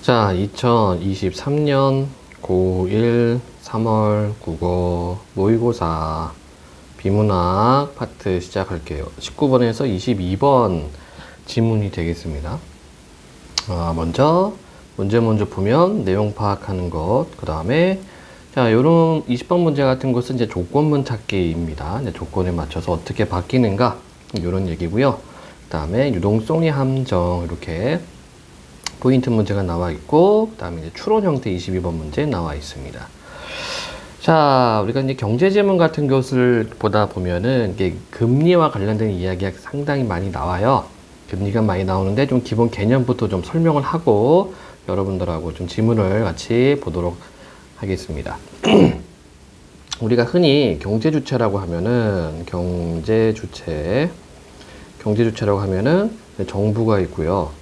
자, 2023년 고1 3월 국어 모의고사 비문학 파트 시작할게요. 19번에서 22번 지문이 되겠습니다. 먼저 문제 보면 내용 파악하는 것, 그 다음에 자, 요런 20번 문제 같은 것은 이제 조건문 찾기입니다. 이제 조건에 맞춰서 어떻게 바뀌는가 요런 얘기고요. 그 다음에 유동성의 함정 이렇게 포인트 문제가 나와 있고, 그 다음에 이제 추론 형태 22번 문제 나와 있습니다. 자, 우리가 이제 경제지문 같은 것을 보다 보면은 이게 금리와 관련된 이야기가 상당히 많이 나와요. 금리가 많이 나오는데 좀 기본 개념부터 좀 설명을 하고 여러분들하고 좀 지문을 같이 보도록 하겠습니다. 우리가 흔히 경제주체라고 하면은 경제주체라고 하면은 정부가 있고요.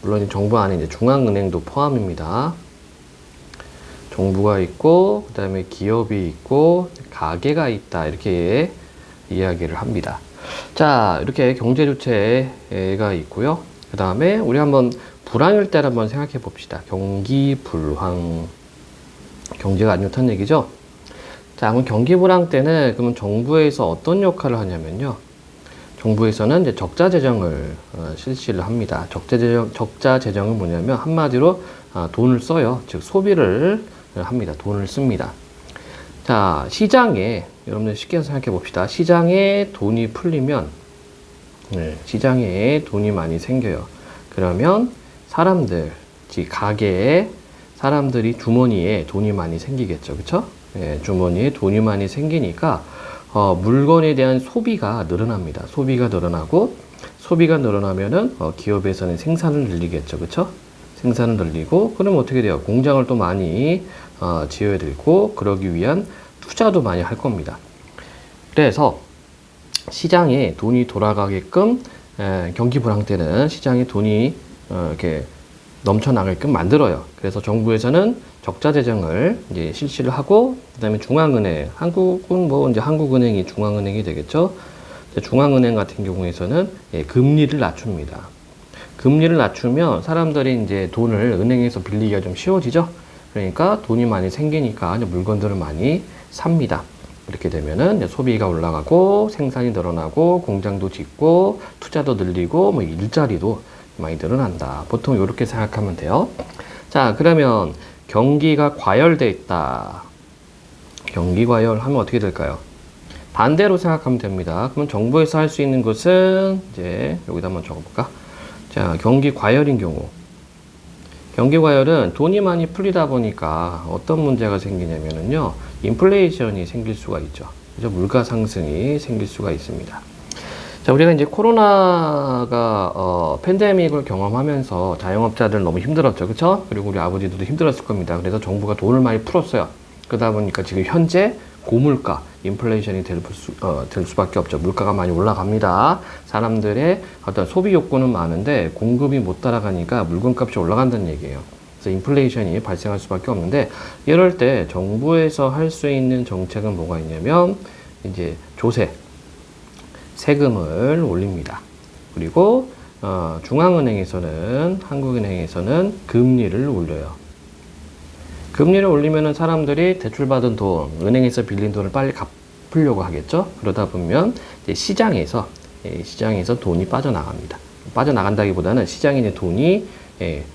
물론 이 정부 안에 이제 중앙은행도 포함입니다. 정부가 있고, 그 다음에 기업이 있고, 가게가 있다. 이렇게 이야기를 합니다. 자, 이렇게 경제주체가 있고요. 그 다음에 우리 한번 불황일 때를 한번 생각해 봅시다. 경기 불황. 경제가 안 좋다는 얘기죠? 자, 그럼 경기 불황 때는 그러면 정부에서 어떤 역할을 하냐면요. 정부에서는 이제 적자 재정을 실시를 합니다. 적자 재정은 뭐냐면 한마디로 돈을 써요. 즉 소비를 합니다. 돈을 씁니다. 자, 시장에 여러분들 쉽게 생각해 봅시다. 시장에 돈이 풀리면 시장에 돈이 많이 생겨요. 그러면 사람들, 즉 가게에 사람들이 주머니에 돈이 많이 생기겠죠. 그렇죠? 주머니에 돈이 많이 생기니까 물건에 대한 소비가 늘어납니다. 소비가 늘어나면은 기업에서는 생산을 늘리겠죠. 그쵸? 생산을 늘리고, 그럼 어떻게 돼요? 공장을 또 많이 지어야 되고, 그러기 위한 투자도 많이 할 겁니다. 그래서 시장에 돈이 돌아가게끔 경기 불황 때는 시장에 돈이 이렇게 넘쳐나게끔 만들어요. 그래서 정부에서는 적자 재정을 이제 실시를 하고, 그다음에 중앙은행, 한국은 뭐 이제 한국은행이 중앙은행이 되겠죠. 중앙은행 같은 경우에서는 금리를 낮춥니다. 금리를 낮추면 사람들이 이제 돈을 은행에서 빌리기가 좀 쉬워지죠. 그러니까 돈이 많이 생기니까 물건들을 많이 삽니다. 이렇게 되면은 이제 소비가 올라가고 생산이 늘어나고 공장도 짓고 투자도 늘리고 뭐 일자리도 많이 늘어난다. 보통 이렇게 생각하면 돼요. 자, 그러면 경기가 과열돼 있다. 경기 과열하면 어떻게 될까요? 반대로 생각하면 됩니다. 그러면 정부에서 할 수 있는 것은 이제 여기다 한번 적어볼까? 자, 경기 과열인 경우. 경기 과열은 돈이 많이 풀리다 보니까 어떤 문제가 생기냐면요. 인플레이션이 생길 수가 있죠. 그죠? 물가 상승이 생길 수가 있습니다. 자, 우리가 이제 코로나가 팬데믹을 경험하면서 자영업자들 너무 힘들었죠. 그쵸? 그리고 우리 아버지들도 힘들었을 겁니다. 그래서 정부가 돈을 많이 풀었어요. 그러다 보니까 지금 현재 고물가, 인플레이션이 될 수밖에 없죠. 물가가 많이 올라갑니다. 사람들의 어떤 소비 욕구는 많은데 공급이 못 따라가니까 물건값이 올라간다는 얘기예요. 그래서 인플레이션이 발생할 수밖에 없는데, 이럴 때 정부에서 할 수 있는 정책은 뭐가 있냐면 이제 조세, 세금을 올립니다. 그리고 중앙은행에서는, 한국은행에서는 금리를 올려요. 금리를 올리면은 사람들이 대출받은 돈, 은행에서 빌린 돈을 빨리 갚으려고 하겠죠. 그러다 보면 이제 시장에서 돈이 빠져나갑니다. 빠져나간다기보다는 시장에 있는 돈이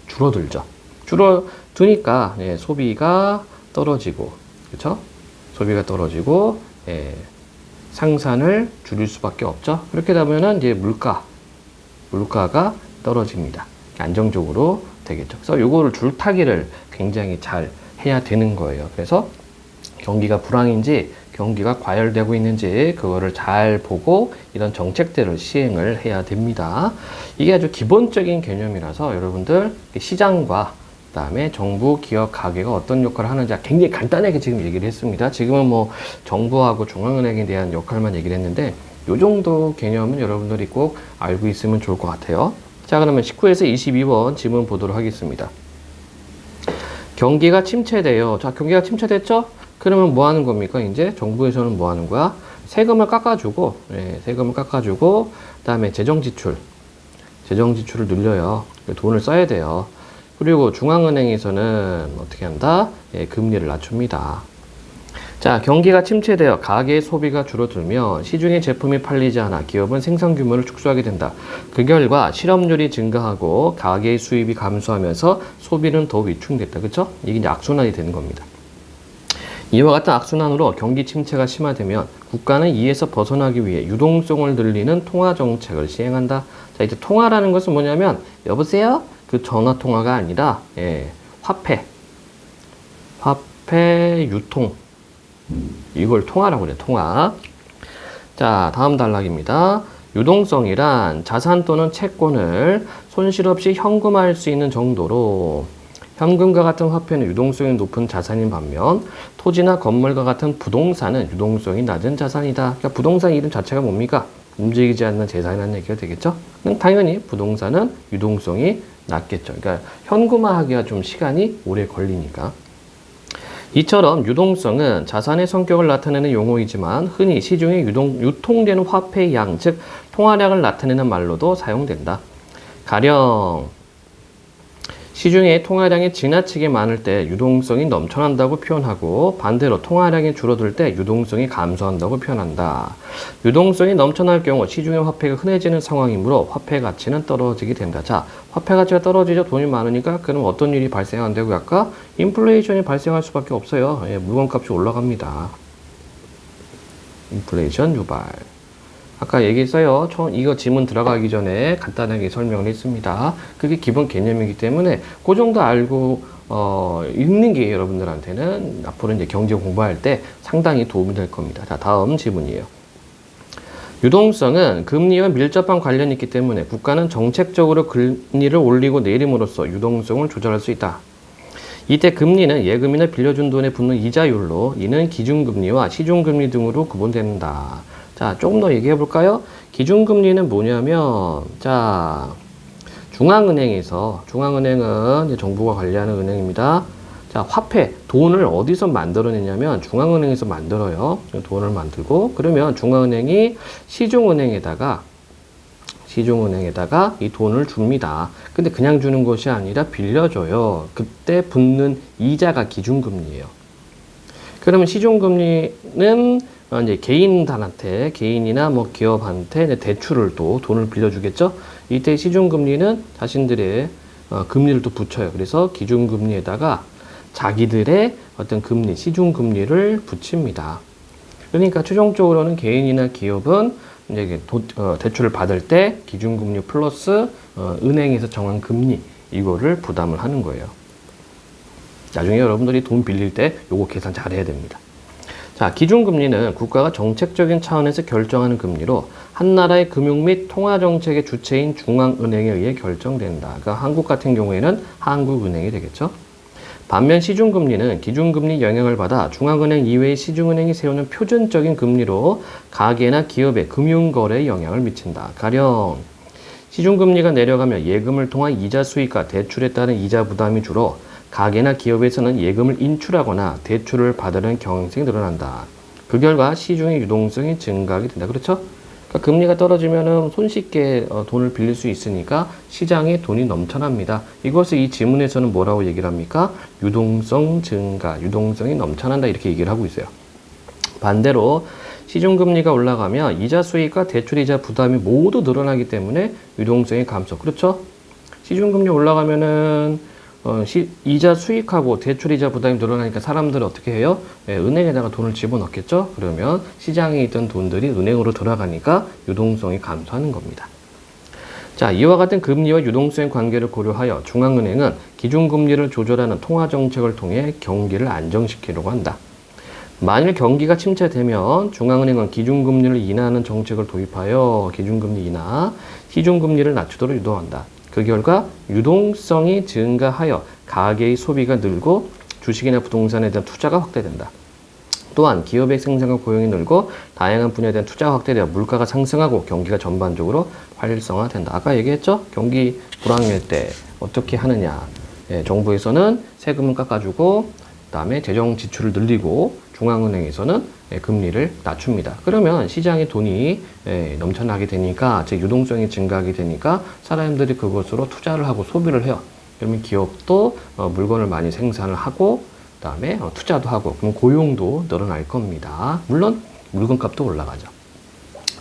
줄어들죠. 줄어드니까 소비가 떨어지고, 그렇죠? 소비가 떨어지고 상산을 줄일 수밖에 없죠. 그렇게 되면은 이제 물가가 떨어집니다. 안정적으로 되겠죠. 그래서 요거를 줄타기를 굉장히 잘 해야 되는 거예요. 그래서 경기가 불황인지 경기가 과열되고 있는지 그거를 잘 보고 이런 정책들을 시행을 해야 됩니다. 이게 아주 기본적인 개념이라서 여러분들 시장과 그다음에 정부, 기업, 가게가 어떤 역할을 하는지 굉장히 간단하게 지금 얘기를 했습니다. 지금은 뭐 정부하고 중앙은행에 대한 역할만 얘기를 했는데 요 정도 개념은 여러분들이 꼭 알고 있으면 좋을 것 같아요. 자, 그러면 19에서 22번 지문 보도록 하겠습니다. 경기가 침체돼요. 자, 경기가 침체됐죠? 그러면 뭐 하는 겁니까? 이제 정부에서는 뭐 하는 거야? 세금을 깎아주고, 그 다음에 재정 지출을 늘려요. 돈을 써야 돼요. 그리고 중앙은행에서는 어떻게 한다? 예, 금리를 낮춥니다. 자, 경기가 침체되어 가계의 소비가 줄어들면 시중에 제품이 팔리지 않아 기업은 생산 규모를 축소하게 된다. 그 결과 실업률이 증가하고 가계의 수입이 감소하면서 소비는 더 위축됐다. 그쵸? 이게 이제 악순환이 되는 겁니다. 이와 같은 악순환으로 경기 침체가 심화되면 국가는 이에서 벗어나기 위해 유동성을 늘리는 통화 정책을 시행한다. 자, 이제 통화라는 것은 뭐냐면 여보세요? 그 전화 통화가 아니라 화폐 유통 이걸 통화라고 그래. 통화. 자, 다음 단락입니다. 유동성이란 자산 또는 채권을 손실 없이 현금화할 수 있는 정도로 현금과 같은 화폐는 유동성이 높은 자산인 반면 토지나 건물과 같은 부동산은 유동성이 낮은 자산이다. 그러니까 부동산 이름 자체가 뭡니까? 움직이지 않는 재산이라는 얘기가 되겠죠? 당연히 부동산은 유동성이 낮겠죠. 그러니까 현금화하기가 좀 시간이 오래 걸리니까. 이처럼 유동성은 자산의 성격을 나타내는 용어이지만 흔히 시중에 유통되는 화폐의 양, 즉 통화량을 나타내는 말로도 사용된다. 가령 시중에 통화량이 지나치게 많을 때 유동성이 넘쳐난다고 표현하고 반대로 통화량이 줄어들 때 유동성이 감소한다고 표현한다. 유동성이 넘쳐날 경우 시중의 화폐가 흔해지는 상황이므로 화폐 가치는 떨어지게 된다. 자, 화폐 가치가 떨어지죠. 돈이 많으니까 그럼 어떤 일이 발생한다고 아까 인플레이션이 발생할 수밖에 없어요. 예, 물건값이 올라갑니다. 인플레이션 유발. 아까 얘기했어요. 이거 지문 들어가기 전에 간단하게 설명을 했습니다. 그게 기본 개념이기 때문에 그 정도 알고 읽는 게 여러분들한테는 앞으로 이제 경제 공부할 때 상당히 도움이 될 겁니다. 자, 다음 지문이에요. 유동성은 금리와 밀접한 관련이 있기 때문에 국가는 정책적으로 금리를 올리고 내림으로써 유동성을 조절할 수 있다. 이때 금리는 예금이나 빌려준 돈에 붙는 이자율로 이는 기준금리와 시중금리 등으로 구분된다. 자, 조금 더 얘기해 볼까요? 기준금리는 뭐냐면, 자, 중앙은행은 이제 정부가 관리하는 은행입니다. 자, 화폐, 돈을 어디서 만들어내냐면 중앙은행에서 만들어요. 돈을 만들고, 그러면 중앙은행이 시중은행에다가 이 돈을 줍니다. 근데 그냥 주는 것이 아니라 빌려줘요. 그때 붙는 이자가 기준금리예요. 그러면 시중금리는 이제 개인이나 뭐 기업한테 대출을 또 돈을 빌려주겠죠. 이때 시중금리는 자신들의 금리를 또 붙여요. 그래서 기준금리에다가 자기들의 어떤 금리, 시중금리를 붙입니다. 그러니까 최종적으로는 개인이나 기업은 이제 대출을 받을 때 기준금리 플러스 은행에서 정한 금리 이거를 부담을 하는 거예요. 나중에 여러분들이 돈 빌릴 때 요거 계산 잘 해야 됩니다. 자, 기준금리는 국가가 정책적인 차원에서 결정하는 금리로 한 나라의 금융 및 통화정책의 주체인 중앙은행에 의해 결정된다. 그러니까 한국 같은 경우에는 한국은행이 되겠죠. 반면 시중금리는 기준금리 영향을 받아 중앙은행 이외의 시중은행이 세우는 표준적인 금리로 가계나 기업의 금융거래에 영향을 미친다. 가령 시중금리가 내려가면 예금을 통한 이자 수익과 대출에 따른 이자 부담이 줄어 가계나 기업에서는 예금을 인출하거나 대출을 받으려는 경향성이 늘어난다. 그 결과 시중의 유동성이 증가하게 된다. 그렇죠? 그러니까 금리가 떨어지면은 손쉽게 돈을 빌릴 수 있으니까 시장에 돈이 넘쳐납니다. 이것을 이 지문에서는 뭐라고 얘기를 합니까? 유동성 증가, 유동성이 넘쳐난다 이렇게 얘기를 하고 있어요. 반대로 시중금리가 올라가면 이자 수익과 대출이자 부담이 모두 늘어나기 때문에 유동성이 감소. 그렇죠? 시중금리 올라가면은 이자 수익하고 대출이자 부담이 늘어나니까 사람들은 어떻게 해요? 은행에다가 돈을 집어넣겠죠? 그러면 시장에 있던 돈들이 은행으로 돌아가니까 유동성이 감소하는 겁니다. 자, 이와 같은 금리와 유동성의 관계를 고려하여 중앙은행은 기준금리를 조절하는 통화정책을 통해 경기를 안정시키려고 한다. 만일 경기가 침체되면 중앙은행은 기준금리를 인하하는 정책을 도입하여 기준금리 인하, 시중금리를 낮추도록 유도한다. 그 결과 유동성이 증가하여 가계의 소비가 늘고 주식이나 부동산에 대한 투자가 확대된다. 또한 기업의 생산과 고용이 늘고 다양한 분야에 대한 투자가 확대되어 물가가 상승하고 경기가 전반적으로 활성화된다. 아까 얘기했죠? 경기 불황일 때 어떻게 하느냐. 정부에서는 세금을 깎아주고 그다음에 재정 지출을 늘리고 중앙은행에서는 금리를 낮춥니다. 그러면 시장에 돈이 넘쳐나게 되니까 즉 유동성이 증가하게 되니까 사람들이 그것으로 투자를 하고 소비를 해요. 그러면 기업도 물건을 많이 생산을 하고 그다음에 투자도 하고 그럼 고용도 늘어날 겁니다. 물론 물건값도 올라가죠.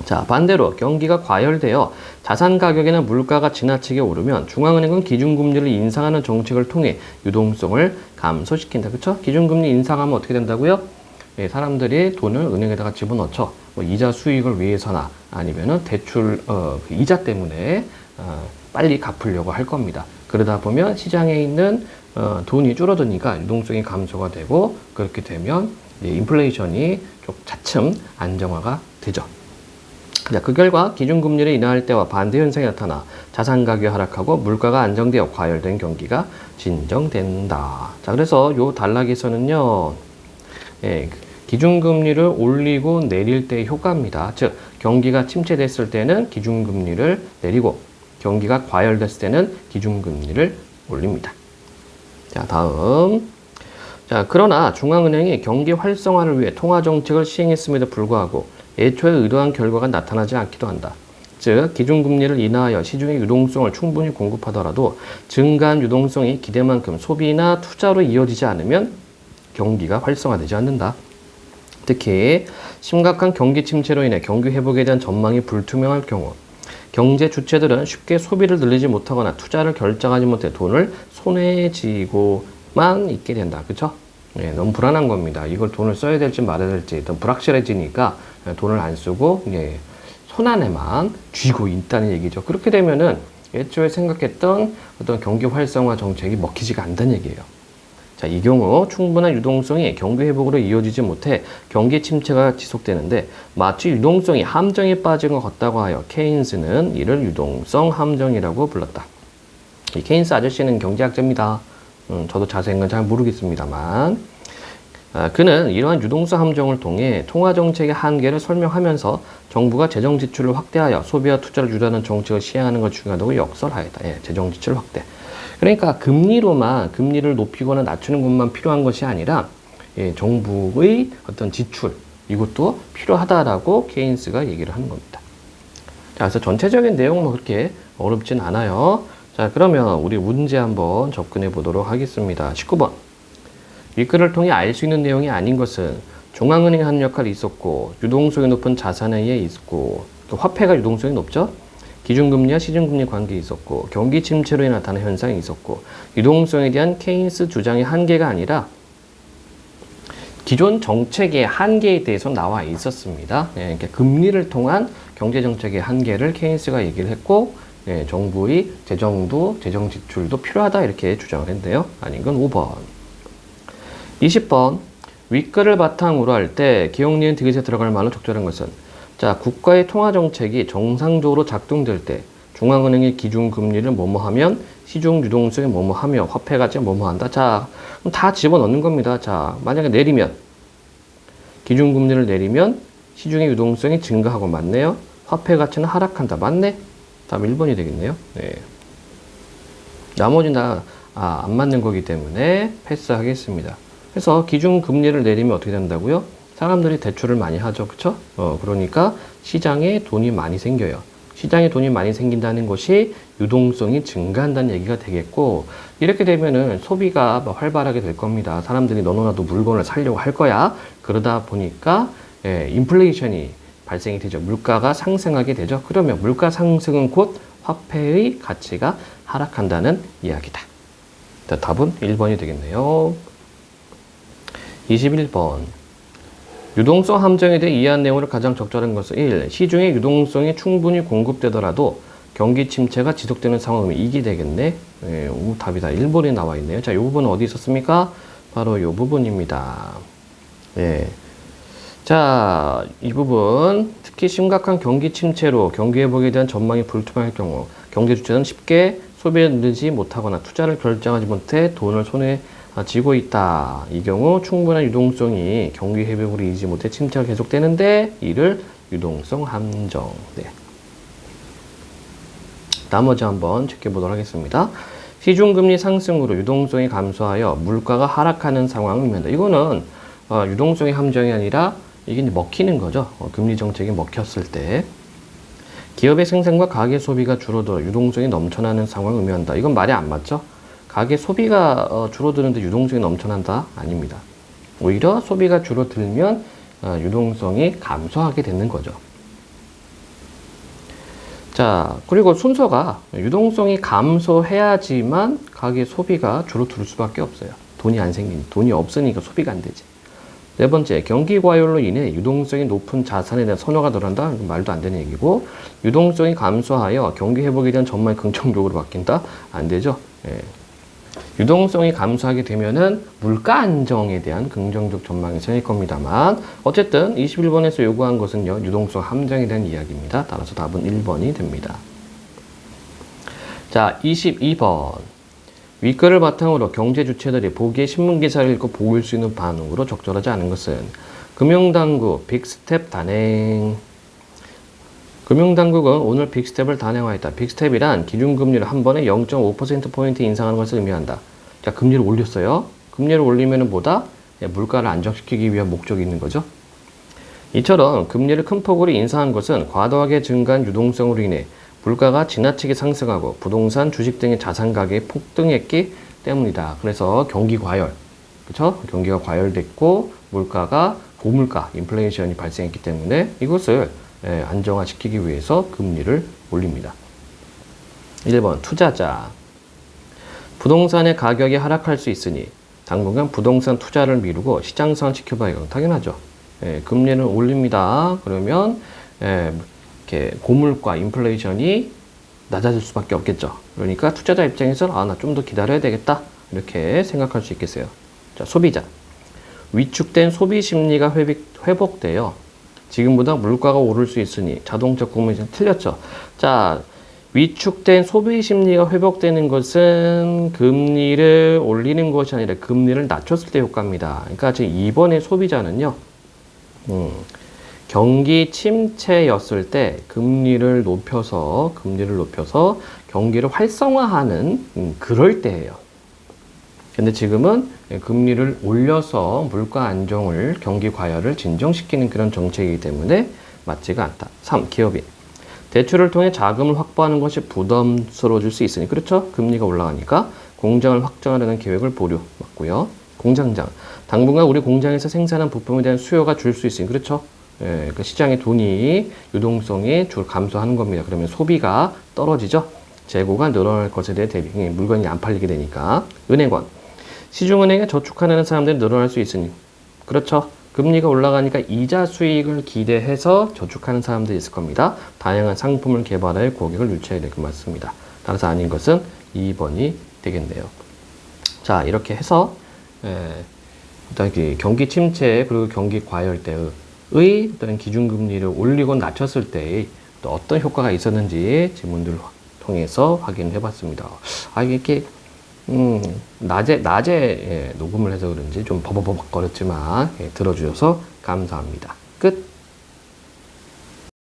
자, 반대로 경기가 과열되어 자산 가격이나 물가가 지나치게 오르면 중앙은행은 기준금리를 인상하는 정책을 통해 유동성을 감소시킨다. 그렇죠? 기준금리 인상하면 어떻게 된다고요? 예, 사람들이 돈을 은행에다가 집어넣죠. 뭐 이자 수익을 위해서나 아니면은 대출 그 이자 때문에 빨리 갚으려고 할 겁니다. 그러다 보면 시장에 있는 돈이 줄어드니까 유동성이 감소가 되고 그렇게 되면 인플레이션이 좀 차츰 안정화가 되죠. 자, 그 결과 기준금리를 인하할 때와 반대 현상이 나타나 자산 가격이 하락하고 물가가 안정되어 과열된 경기가 진정된다. 자, 그래서 요 단락에서는요, 예, 기준금리를 올리고 내릴 때의 효과입니다. 즉, 경기가 침체됐을 때는 기준금리를 내리고 경기가 과열됐을 때는 기준금리를 올립니다. 자, 다음. 자, 그러나 중앙은행이 경기 활성화를 위해 통화정책을 시행했음에도 불구하고 애초에 의도한 결과가 나타나지 않기도 한다. 즉, 기준금리를 인하하여 시중의 유동성을 충분히 공급하더라도 증가한 유동성이 기대만큼 소비나 투자로 이어지지 않으면 경기가 활성화되지 않는다. 특히 심각한 경기 침체로 인해 경기 회복에 대한 전망이 불투명할 경우 경제 주체들은 쉽게 소비를 늘리지 못하거나 투자를 결정하지 못해 돈을 손해에 쥐고만 있게 된다. 그렇죠? 예, 너무 불안한 겁니다. 이걸 돈을 써야 될지 말아야 될지 일단 불확실해지니까 돈을 안 쓰고 손안에만 쥐고 있다는 얘기죠. 그렇게 되면은 애초에 생각했던 어떤 경기 활성화 정책이 먹히지가 않다는 얘기예요. 자, 이 경우 충분한 유동성이 경기 회복으로 이어지지 못해 경기 침체가 지속되는데 마치 유동성이 함정에 빠진 것 같다고 하여 케인스는 이를 유동성 함정이라고 불렀다. 이 케인스 아저씨는 경제학자입니다. 저도 자세한 건 잘 모르겠습니다만 그는 이러한 유동성 함정을 통해 통화정책의 한계를 설명하면서 정부가 재정 지출을 확대하여 소비와 투자를 유도하는 정책을 시행하는 것 중요하다고 역설하였다. 예, 재정 지출 확대. 그러니까 금리를 높이거나 낮추는 것만 필요한 것이 아니라 정부의 어떤 지출 이것도 필요하다라고 케인스가 얘기를 하는 겁니다. 자, 그래서 전체적인 내용은 뭐 그렇게 어렵진 않아요. 자, 그러면 우리 문제 한번 접근해 보도록 하겠습니다. 19번. 윗글을 통해 알 수 있는 내용이 아닌 것은 중앙은행이 하는 역할이 있었고 유동성이 높은 자산에 의해 있고 화폐가 유동성이 높죠. 기준금리와 시중금리 관계에 있었고 경기 침체로 인해 나타나는 현상이 있었고 유동성에 대한 케인스 주장의 한계가 아니라 기존 정책의 한계에 대해서 나와 있었습니다. 예, 그러니까 금리를 통한 경제정책의 한계를 케인스가 얘기를 했고 정부의 재정 지출도 필요하다 이렇게 주장을 했는데요. 아닌 건 5번. 20번. 윗글을 바탕으로 할 때 기억, 니은, 디귿에 들어갈 말로 적절한 것은 자, 국가의 통화정책이 정상적으로 작동될 때 중앙은행의 기준금리를 뭐뭐하면 시중 유동성이 뭐뭐하며 화폐가치가 뭐뭐한다. 자, 그럼 다 집어넣는 겁니다. 자, 만약에 내리면 기준금리를 내리면 시중의 유동성이 증가하고 맞네요. 화폐가치는 하락한다. 맞네? 다음 1번이 되겠네요. 네. 나머지는 다 안 맞는 거기 때문에 패스하겠습니다. 그래서 기준금리를 내리면 어떻게 된다고요? 사람들이 대출을 많이 하죠. 그쵸? 그러니까 시장에 돈이 많이 생겨요. 시장에 돈이 많이 생긴다는 것이 유동성이 증가한다는 얘기가 되겠고 이렇게 되면은 소비가 활발하게 될 겁니다. 사람들이 너무나도 물건을 사려고 할 거야. 그러다 보니까 인플레이션이 발생이 되죠. 물가가 상승하게 되죠. 그러면 물가 상승은 곧 화폐의 가치가 하락한다는 이야기다. 자, 답은 1번이 되겠네요. 21번. 유동성 함정에 대해 이해한 내용으로 가장 적절한 것은 1. 시중에 유동성이 충분히 공급되더라도 경기 침체가 지속되는 상황이면 이게 되겠네. 답이다. 1번에 나와 있네요. 자, 이 부분은 어디 있었습니까? 바로 이 부분입니다. 자, 이 부분 특히 심각한 경기 침체로 경기 회복에 대한 전망이 불투명할 경우 경제 주체는 쉽게 소비를 늘리지 못하거나 투자를 결정하지 못해 돈을 손에 쥐고 있다. 이 경우 충분한 유동성이 경기 회복으로 이르지 못해 침체가 계속되는데 이를 유동성 함정. 네. 나머지 한번 체크해보도록 하겠습니다. 시중금리 상승으로 유동성이 감소하여 물가가 하락하는 상황을 의미한다. 이거는 유동성의 함정이 아니라 이게 먹히는 거죠. 금리 정책이 먹혔을 때. 기업의 생산과 가계 소비가 줄어들어 유동성이 넘쳐나는 상황을 의미한다. 이건 말이 안 맞죠? 가계 소비가 줄어드는데 유동성이 넘쳐난다? 아닙니다. 오히려 소비가 줄어들면 유동성이 감소하게 되는 거죠. 자, 그리고 순서가 유동성이 감소해야지만 가계 소비가 줄어들 수밖에 없어요. 돈이 안 생기니, 돈이 없으니까 소비가 안 되지. 네 번째, 경기 과열로 인해 유동성이 높은 자산에 대한 선호가 늘어난다? 말도 안 되는 얘기고, 유동성이 감소하여 경기 회복에 대한 전망이 긍정적으로 바뀐다? 안 되죠. 예. 유동성이 감소하게 되면은 물가 안정에 대한 긍정적 전망이 생길 겁니다만, 어쨌든 21번에서 요구한 것은요, 유동성 함정에 대한 이야기입니다. 따라서 답은 1번이 됩니다. 자, 22번. 윗글을 바탕으로 경제 주체들이 보기에 신문 기사를 읽고 보일 수 있는 반응으로 적절하지 않은 것은 금융당국 빅스텝 단행. 금융당국은 오늘 빅스텝을 단행하였다. 빅스텝이란 기준금리를 한 번에 0.5%포인트 인상하는 것을 의미한다. 자, 금리를 올렸어요. 금리를 올리면 뭐다? 물가를 안정시키기 위한 목적이 있는 거죠. 이처럼 금리를 큰 폭으로 인상한 것은 과도하게 증가한 유동성으로 인해 물가가 지나치게 상승하고 부동산, 주식 등의 자산 가격이 폭등했기 때문이다. 그래서 경기 과열, 그렇죠? 경기가 과열됐고 물가가 고물가, 인플레이션이 발생했기 때문에 이것을 안정화시키기 위해서 금리를 올립니다. 1번 투자자. 부동산의 가격이 하락할 수 있으니 당분간 부동산 투자를 미루고 시장성을 지켜봐야겠다. 당연하죠. 금리를 올립니다. 그러면 이렇게 고물가, 인플레이션이 낮아질 수밖에 없겠죠. 그러니까 투자자 입장에서는 나 좀 더 기다려야 되겠다. 이렇게 생각할 수 있겠어요. 자, 소비자. 위축된 소비 심리가 회복되어 지금보다 물가가 오를 수 있으니 자동차 구매는 틀렸죠. 자, 위축된 소비 심리가 회복되는 것은 금리를 올리는 것이 아니라 금리를 낮췄을 때 효과입니다. 그러니까 지금 2번의 소비자는요, 경기 침체였을 때 금리를 높여서 경기를 활성화하는 그럴 때예요. 근데 지금은 금리를 올려서 물가 안정을, 경기 과열을 진정시키는 그런 정책이기 때문에 맞지가 않다. 3. 기업인. 대출을 통해 자금을 확보하는 것이 부담스러워질 수 있으니, 그렇죠? 금리가 올라가니까 공장을 확장하려는 계획을 보류. 맞고요. 공장장. 당분간 우리 공장에서 생산한 부품에 대한 수요가 줄 수 있으니, 그렇죠? 그 시장의 돈이, 유동성이 감소하는 겁니다. 그러면 소비가 떨어지죠? 재고가 늘어날 것에 대해 대비, 물건이 안 팔리게 되니까. 은행권. 시중은행에 저축하는 사람들이 늘어날 수 있으니, 그렇죠? 금리가 올라가니까 이자 수익을 기대해서 저축하는 사람들이 있을 겁니다. 다양한 상품을 개발해 고객을 유치해야 될 것 같습니다. 따라서 아닌 것은 2번이 되겠네요. 자, 이렇게 해서 일단 경기 침체 그리고 경기 과열 때의 어떤 기준금리를 올리고 낮췄을 때의 또 어떤 효과가 있었는지 지문들을 통해서 확인해 봤습니다. 이게 낮에 녹음을 해서 그런지 좀 버벅버벅 거렸지만 들어주셔서 감사합니다. 끝.